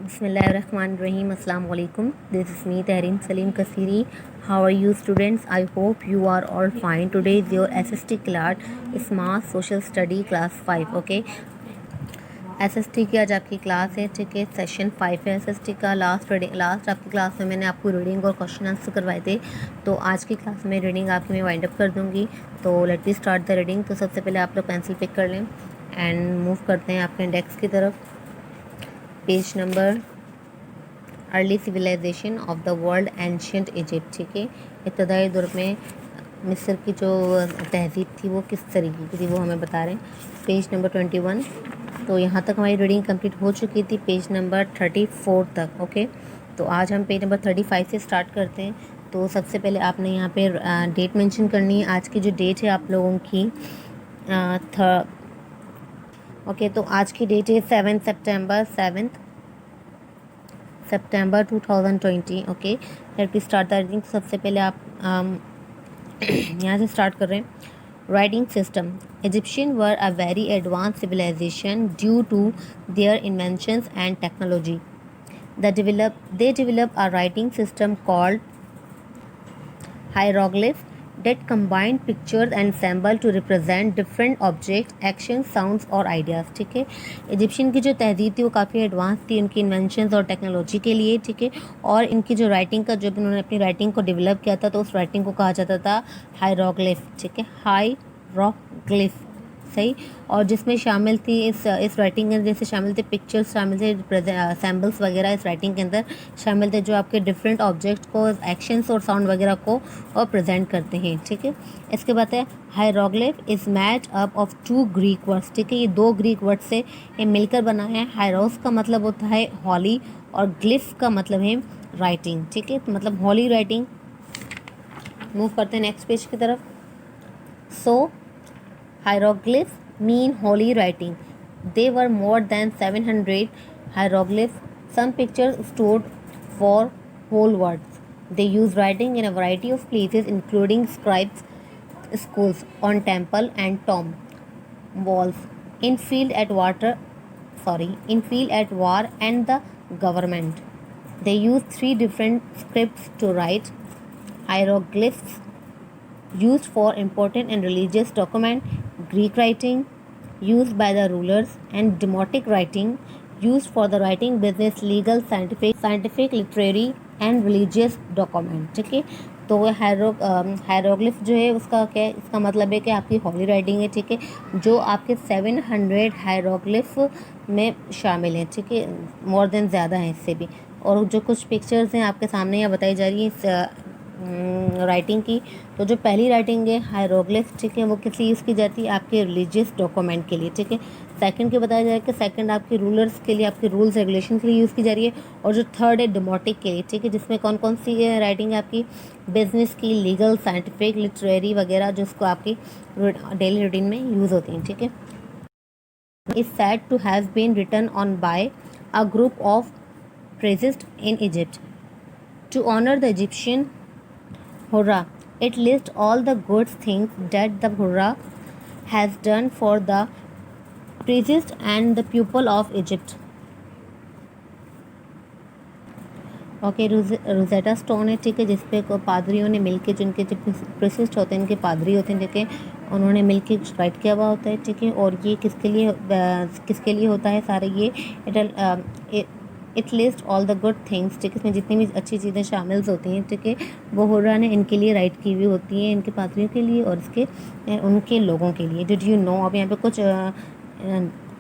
Bismillahirrahmanirrahim. Assalamu alaikum. This is me, Tahreem Salim Kasiri. How are you, students? I hope you are all fine. Today is your SST class, Math Social Study Class 5. Okay. SST की आज आपकी class है, ठीक है. Session 5 है SST का. Last आपकी class में मैंने आपको रीडिंग और क्वेश्चन आंसर करवाए थे. तो आज की क्लास में रीडिंग आपकी मैं वाइंड अप कर दूँगी. तो let we start the reading. तो सबसे पहले आप लोग पेंसिल पिक कर लें एंड मूव करते हैं आपके इंडेक्स की तरफ. Page number early civilization of the world ancient Egypt, ठीक है. इब्तदाई दौर में मिस्र की जो तहज़ीब थी वो किस तरीके की थी वो हमें बता रहे हैं. Page number 21. तो यहाँ तक हमारी रीडिंग कंप्लीट हो चुकी थी पेज नंबर 34 तक. ओके. तो आज हम पेज नंबर 35 से स्टार्ट करते हैं. तो सबसे पहले आपने यहाँ पे डेट मेंशन करनी है. आज की जो डेट है आप लोगों की ओके. तो आज की डेट है 7 सितंबर 2020. Okay. Let me start the reading. सबसे पहले आप यहाँ से स्टार्ट कर रहे हैं. Writing system. Egyptian were a very advance civilization due to their inventions and technology. They developed a writing system called hieroglyph that combined pictures and symbol to represent different objects, actions, sounds और ideas. ठीक है. Egyptian की जो तहजीब थी वो काफ़ी advance थी उनकी इन्वेंशंस और टेक्नोलॉजी के लिए, ठीक है. और इनकी जो राइटिंग का जब उन्होंने अपनी राइटिंग को डेवलप किया था तो उस राइटिंग को कहा जाता था हायरोग्लिफ, ठीक है. हायरोग्लिफ सही. और जिसमें शामिल थी इस राइटिंग के अंदर जैसे शामिल थे पिक्चर्स, शामिल थे सैम्बल्स वगैरह इस राइटिंग के अंदर शामिल थे जो आपके डिफरेंट ऑब्जेक्ट को, एक्शंस और साउंड वगैरह को और प्रेजेंट करते हैं, ठीक है. इसके बाद है hieroglyph is made up of 2 Greek words, ठीक है. ये 2 ग्रीक वर्ड से ये मिलकर बना है. हायरोस का मतलब होता है हॉली और ग्लिफ का मतलब है राइटिंग, ठीक है. तो मतलब हॉली राइटिंग. मूव करते हैं नेक्स्ट पेज की तरफ. सो hieroglyphs mean holy writing. They were more than 700 hieroglyphs. Some pictures stood for whole words. They use writing in a variety of places, including scribes' schools, on temple and tomb walls, in field at war and the government. They use 3 different scripts to write. Hieroglyphs used for important and religious document, Greek writing used by the rulers, and Demotic writing used for the writing business, legal, scientific, literary and religious document, ठीक है. तो वो हायरोग्लिफ जो है उसका क्या है, इसका मतलब है कि आपकी हॉली राइटिंग है, ठीक है, जो आपके 700 हायरोग्लिफ में शामिल हैं, ठीक है. मोर देन ज़्यादा है इससे भी. और जो कुछ पिक्चर्स हैं आपके सामने यहाँ बताई जा रही है राइटिंग की. तो जो पहली राइटिंग है हायरोग्लिफ, ठीक है, वो किसी यूज़ की जाती है आपके रिलीजियस डॉक्यूमेंट के लिए, ठीक है. सेकंड के बताया जा रहा है कि सेकंड आपके रूलर्स के लिए, आपके रूल्स रेगुलेशन के लिए यूज़ की जा रही है. और जो थर्ड है डेमोटिक के लिए, ठीक है, जिसमें कौन कौन सी राइटिंग है आपकी बिजनेस की, लीगल, साइंटिफिक, लिटरेरी वगैरह जिसको आपकी डेली रूटीन में यूज़ होती हैं, ठीक है. Is said to have been written on by a group of priests in Egypt to honour the Egyptian Hurrah. It lists all the good things that the Hurrah has done for the priests and the people of Egypt. Okay. Rosetta stone है, ठीक है, जिसपे पादरियों ने मिलके, जिनके जो priest होते हैं, इनके पादरी होते हैं, ठीक है, उन्होंने मिलके राइट किया हुआ होता है, ठीक है. और ये किसके लिए होता है सारे ये it list all the good things, ठीक है. इसमें जितनी भी अच्छी चीज़ें शामिल होती हैं, ठीक है, वो हुर्रा ने इनके लिए राइट की हुई होती हैं, इनके पादरियों के लिए और उनके लोगों के लिए. Did you know. अब यहाँ पे कुछ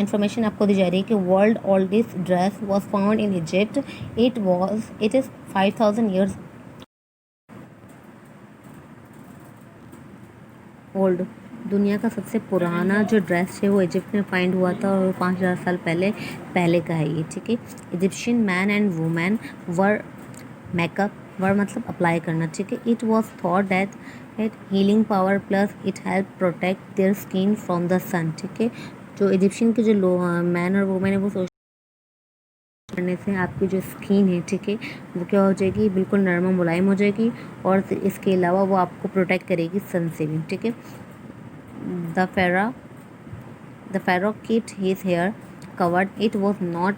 इन्फॉर्मेशन आपको दी जा रही है कि world oldest dress was found in Egypt. It is 5000 years old. दुनिया का सबसे पुराना जो ड्रेस है वो इजिप्ट में फाइंड हुआ था और 5000 साल पहले का है ये, ठीक है. Egyptian man and women wore makeup, wore मतलब अप्लाई करना, ठीक है. It was thought that healing power plus it help protect their skin from the sun, ठीक है. जो इजिप्शियन के जो मैन और वुमेन है वो सोच करने से आपकी जो स्किन है, ठीक है, वो क्या हो जाएगी, बिल्कुल नरम मुलायम हो जाएगी. और इसके अलावा वो आपको प्रोटेक्ट करेगी सन से भी, ठीक है. The pharaoh kept his hair covered. It was not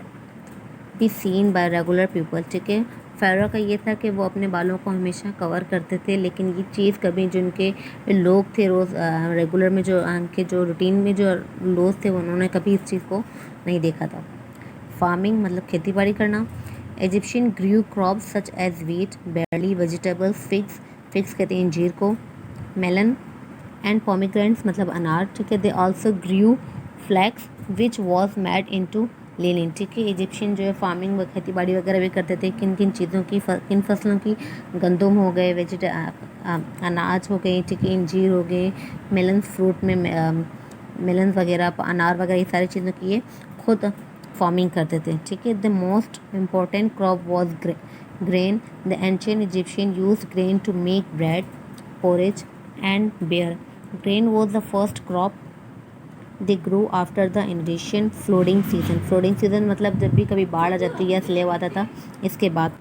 be seen bye regular people, ठीक है। फ़ाराओ का ये था कि वो अपने बालों को हमेशा कवर करते थे, लेकिन ये चीज़ कभी जो उनके लोग थे रोज़ रेगुलर में जो उनके जो रूटीन में जो लोग थे उन्होंने कभी इस चीज़ को नहीं देखा था। फार्मिंग मतलब खेती बाड़ी करना। Egyptian grew crops such as wheat, barley, vegetables, figs, figs कहते हैं अंजीर को, मेलन एंड पोमीग्रेनेट्स मतलब अनार, ठीक है। They also grew flax which was made into linen, ठीक है। इजिप्शियन जो है फार्मिंग व खेती बाड़ी वगैरह भी करते थे। किन किन चीज़ों की, किन फसलों की, गंदम हो गए, अनाज हो गए, ठीक है, इंजीर हो गए, मेलन्स फ्रूट में मेलन्स वगैरह, अनार वगैरह, ये सारी चीज़ों की ये खुद फार्मिंग करते थे, ठीक है। The most important crop was grain. The ancient Egyptian use grain to make bread, porridge and beer. Grain was the first crop they grow after the inundation flooding season. Flooding season मतलब जब भी कभी बाढ़ आ जाती है या slave आता था, इसके बाद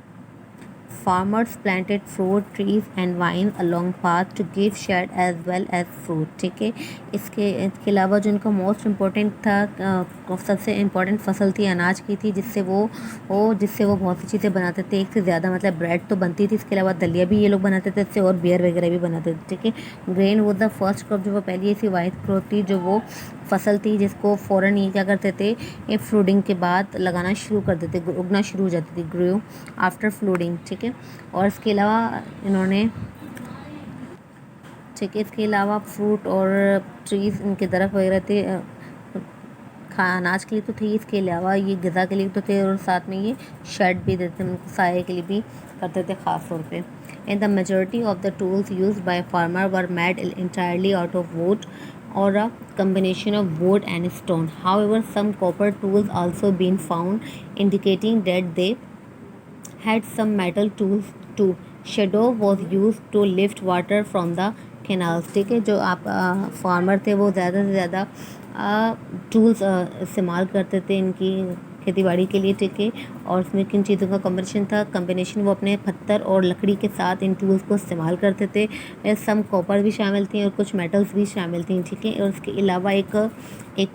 farmers planted fruit trees and vine along path to give shade as well as fruit, ठीक है। इसके अलावा जो उनका मोस्ट इम्पोर्टेंट था, सबसे इम्पोर्टेंट फसल थी अनाज की थी, जिससे वो बहुत सी चीज़ें बनाते थे, एक से ज़्यादा, मतलब ब्रेड तो बनती थी, इसके अलावा दलिया भी ये लोग बनाते थे इससे, और बियर वगैरह भी बनाते थे, ठीक है। ग्रेन वो द फर्स्ट क्रॉप, जो वो पहली ऐसी वाइट क्रॉप थी, जो वो फसल थी जिसको फ़ौरन ये क्या करते थे, ये फ्लूडिंग के बाद लगाना शुरू कर देते, उगना शुरू हो जाती थी, ग्रो आफ्टर फ्लूडिंग, ठीक है। और इसके अलावा इन्होंने, ठीक है, इसके अलावा फ्रूट और ट्रीज़, इनके दरख्त वगैरह थे, अनाज के लिए तो थे, इसके अलावा ये ग़िज़ा के लिए तो थे, और साथ में ये शेड भी देते थे, उनको साये के लिए भी करते थे ख़ास तौर पे। And the majority of the tools used by farmer were made entirely out of wood or a combination of wood and stone. However, some copper tools also been found, indicating that they had some metal tools too. Shadow was used to lift water from the canals, ठीक है। जो आप farmer थे वो ज़्यादा से ज़्यादा tools इस्तेमाल करते थे इनकी खेती बाड़ी के लिए, ठीक है। और उसमें किन चीज़ों का कम्बिनेशन वो अपने पत्थर और लकड़ी के साथ इन टूल्स को इस्तेमाल करते थे। सम कॉपर भी शामिल थी और कुछ मेटल्स भी शामिल थी, ठीक है। और उसके अलावा एक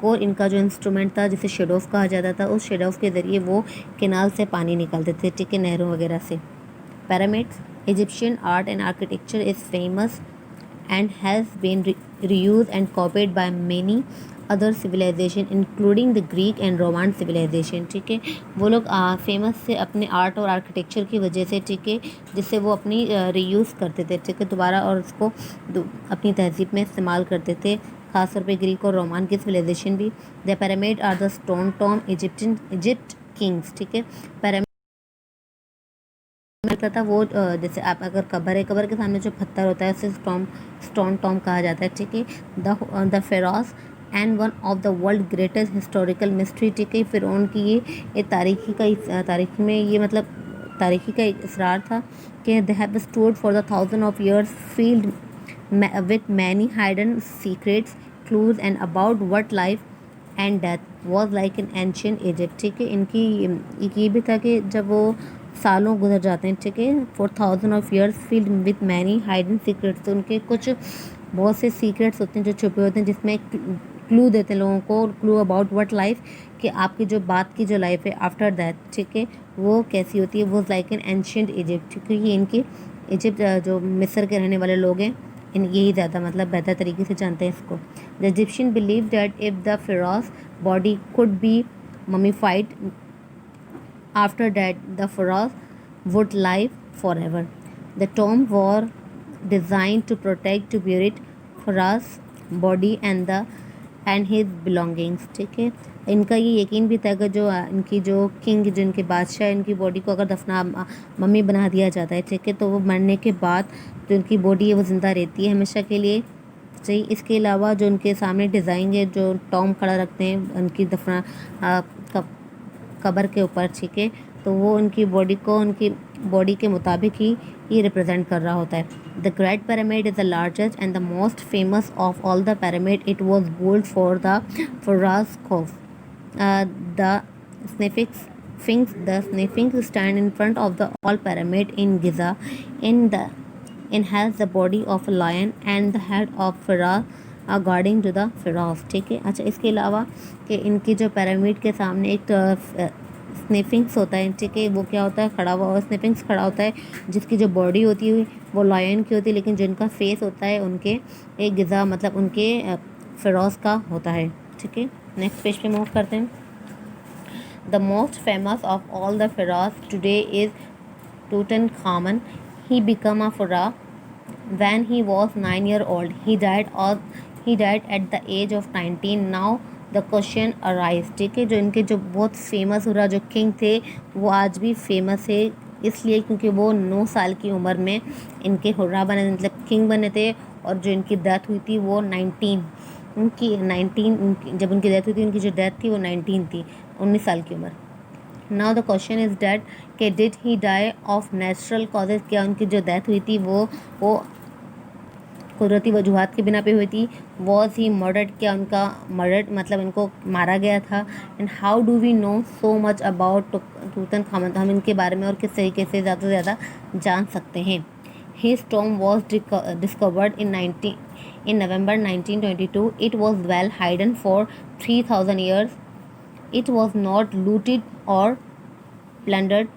और इनका जो इंस्ट्रूमेंट था जिसे शेड ऑफ कहा जाता था, उस शेड ऑफ के ज़रिए वो केनाल से पानी निकालते थे, ठीक है, नहरों वगैरह से। Pyramids. Egyptian art and architecture is famous and has been reused and copied by many other civilization including the Greek and Roman civilization, ठीक है। वो लोग फेमस से अपने आर्ट और आर्किटेक्चर की वजह से, ठीक है, जिससे वो अपनी रीयूज़ करते थे, ठीक है, दोबारा, और उसको अपनी तहजीब में इस्तेमाल करते थे, खासतौर पे ग्रीक और रोमान की सिविलाइजेशन भी। The pyramid are the stone tomb Egypt kings, ठीक है। पिरामिड लगता था वो जैसे आप अगर कबर है, कबर के सामने जो पत्थर होता है उसे स्टोन टॉम कहा जाता है, ठीक है। The Feroz and one of the world greatest historical mystery, ठीक है। फ़िरौन की ये तारीखी में ये मतलब तारीखी का एक इसरार था कि they have stored for the thousand of years field with many hidden secrets, clues and about what life and death was like in ancient Egypt, ठीक है। इनकी एक ये भी था कि जब वो सालों गुजर जाते हैं, ठीक है, for thousand of years field with many hidden secrets, तो उनके कुछ बहुत से सीक्रेट्स होते हैं जो छुपे होते हैं, जिसमें क्लू देते हैं लोगों को, क्लू अबाउट व्हाट लाइफ, कि आपकी जो बात की जो लाइफ है आफ्टर दैट, ठीक है, वो कैसी होती है। वो लाइक इन एंशियंट इजिप्ट, क्योंकि ये इनकी इजिप्ट जो मिस्र के रहने वाले लोग हैं, इन यही ज़्यादा मतलब बेहतर तरीके से जानते हैं इसको। The Egyptian believe that if the pharaoh's body could be mummified after that the pharaoh's would live forever. The tomb were designed to protect to buried pharaoh's body and his belongings, ठीक है। इनका ये यकीन भी था कि जो इनकी जो किंग, जो इनके बादशाह, इनकी बॉडी को अगर मम्मी बना दिया जाता है, ठीक है, तो वो मरने के बाद जो उनकी बॉडी है वो ज़िंदा रहती है हमेशा के लिए, सही। इसके अलावा जो उनके सामने डिज़ाइन है, जो टॉम खड़ा रखते हैं उनकी कबर के ऊपर, ठीक है, तो वो उनकी बॉडी को उनकी बॉडी के मुताबिक ही रिप्रेजेंट कर रहा होता है। The great pyramid is the largest and the most famous of all the pyramid. It was built for the pharaoh Khufu the Sphinx stand in front of the all pyramid in Giza. In has the body of a lion and the head of Pharaoh guarding to the Pharaoh, ठीक है। अच्छा, इसके अलावा कि इनकी जो pyramid के सामने एक स्निफिंग्स होता है, ठीक है, वो क्या होता है, खड़ा हुआ, और स्निफिंग्स खड़ा होता है, जिसकी जो बॉडी होती है वो लायन की होती है, लेकिन जिनका फेस होता है उनके एक गिज़ा मतलब उनके फेरोज का होता है, ठीक है। नेक्स्ट पेज पे मूव करते हैं। The most famous of all the Feroz today is Tutankhamun. He became a pharaoh when he was 9 years old. He died at the age of 19. Now the question arise, ठीक है, जो इनके जो बहुत famous हो रहा जो किंग थे वो आज भी फेमस है, इसलिए क्योंकि वो 9 साल की उम्र में इनके हुर्रा बने, मतलब किंग बने थे, और जो इनकी डेथ हुई थी वो 19, जब उनकी डेथ हुई थी, उनकी जो डेथ थी वो 19 थी, 19 साल की उम्र। Now the question is that कि did he die of natural causes, क्या उनकी जो डेथ हुई थी वो कुदरती वजूहत के बिना पे हुई थी। वॉज ही मर्डर्ड, क्या उनका मर्डर मतलब इनको मारा गया था। And how do we know so much about Tutankhamun, तो हम इनके बारे में और किस तरीके से ज़्यादा से ज़्यादा जान सकते हैं। His tomb was discovered in November 1922. It was well hidden for 3,000 years. It was not looted or plundered.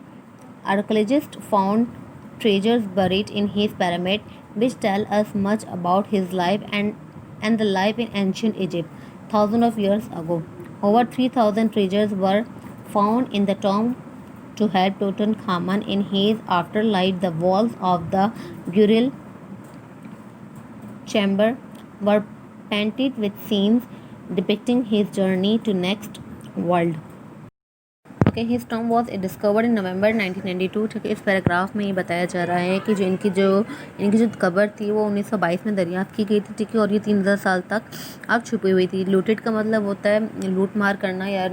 Archaeologists found treasures buried in his pyramid, which tell us much about his life and the life in ancient Egypt thousands of years ago. Over 3,000 treasures were found in the tomb to help Tutankhamun in his afterlife. The walls of the burial chamber were painted with scenes depicting his journey to next world. Okay, his tomb was discovered in November 1992, ठीक है। इस paragraph में ये बताया जा रहा है कि जो इनकी जो कबर थी वो 1922 में दरियाफ्त की गई थी, ठीक है, और ये 3,000 साल तक अब छुपी हुई थी। लूटेड का मतलब होता है लूट मार करना या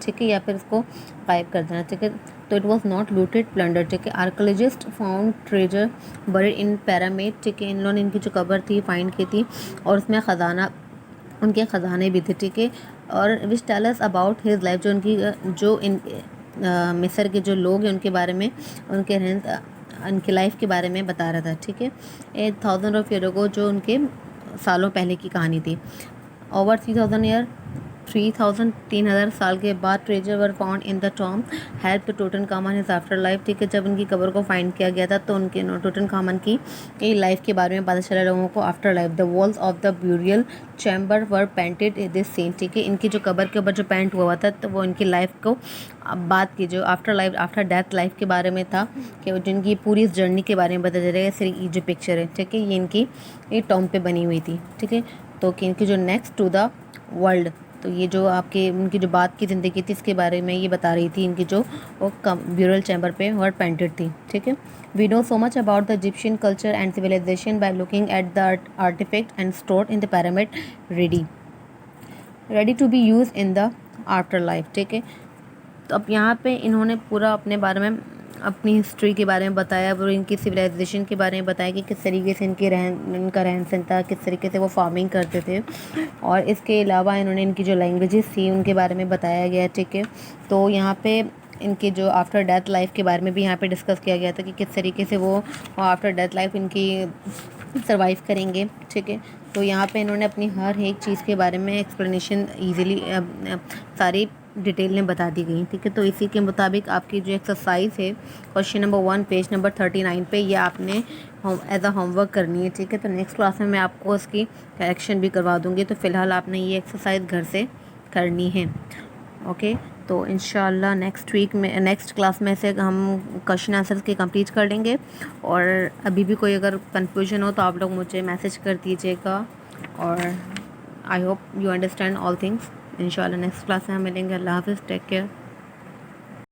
ठीक है, या फिर इसको गायब कर देना, ठीक है। तो it was not looted plunder, ठीक है। आर्कोलॉजिस्ट फाउंड ट्रेजर बरीड इन पैरामिड, ठीक है, इन लोगों ने इनकी जो कबर थी फाइंड की थी, और उसमें उनके ख़जाने भी थे, ठीक है। और which tell us about his life, जो इन मिस्र के जो लोग हैं उनके बारे में, उनके लाइफ के बारे में बता रहा था, ठीक है। 1,000 ऑफ ईयर अगो, जो उनके सालों पहले की कहानी थी। ओवर 3,000 साल के बाद treasure were found in the tomb help to Tutankhamun his afterlife, ठीक है। जब उनकी कब्र को फाइंड किया गया था तो उनके टूटनखामन की लाइफ के बारे में पता चला लोगों को afterlife. The walls of the burial chamber were painted this scene, ठीक है। इनकी जो कब्र के ऊपर जो पेंट हुआ था तो वो इनकी लाइफ को बात की जो आफ्टर डेथ लाइफ के बारे में था, कि जिनकी पूरी इस जर्नी के बारे में बताया जा रहा है। सिर्फ ये जो पिक्चर है, ठीक है, ये इनकी टॉम पे बनी हुई थी, ठीक है। तो कि इनकी जो नेक्स्ट टू द वर्ल्ड, तो ये जो उनकी जो बात की ज़िंदगी थी इसके बारे में ये बता रही थी, इनकी जो वो ब्यूरल चैम्बर पे वर्ड पेंटेड थी, ठीक है। We know so much about the Egyptian culture and civilization by looking at the artifact and stored in the pyramid ready to be use in the afterlife, ठीक है। तो अब यहाँ पे इन्होंने पूरा अपने बारे में, अपनी हिस्ट्री के बारे में बताया और इनकी सिविलाइजेशन के बारे में बताया कि किस तरीके से इनका रहन सहन था, किस तरीके से वो फार्मिंग करते थे, और इसके अलावा इन्होंने इनकी जो लैंग्वेजेस थी उनके बारे में बताया गया, ठीक है। तो यहाँ पे इनके जो आफ्टर डेथ लाइफ के बारे में भी यहाँ पे डिस्कस किया गया था कि किस तरीके से वो आफ्टर डेथ लाइफ इनकी सर्वाइव करेंगे, ठीक है। तो यहाँ पे इन्होंने अपनी हर एक चीज़ के बारे में एक्सप्लेनेशन ईजिली सारी डिटेल में बता दी गई, ठीक है। तो इसी के मुताबिक आपकी जो एक्सरसाइज है क्वेश्चन नंबर 1 पेज नंबर 39 पे ये आपने एज अ होमवर्क करनी है, ठीक है। तो नेक्स्ट क्लास में मैं आपको उसकी करेक्शन भी करवा दूँगी, तो फ़िलहाल आपने ये एक्सरसाइज घर से करनी है, ओके। तो इंशाल्लाह नेक्स्ट क्लास में से हम क्वेश्चन आंसर्स के कंप्लीट कर लेंगे, और अभी भी कोई अगर कन्फ्यूजन हो तो आप लोग मुझे मैसेज कर दीजिएगा, और I hope you understand all things. इंशाल्लाह नेक्स्ट क्लास में हम मिलेंगे। अल्लाह हाफ़िज़, टेक केयर।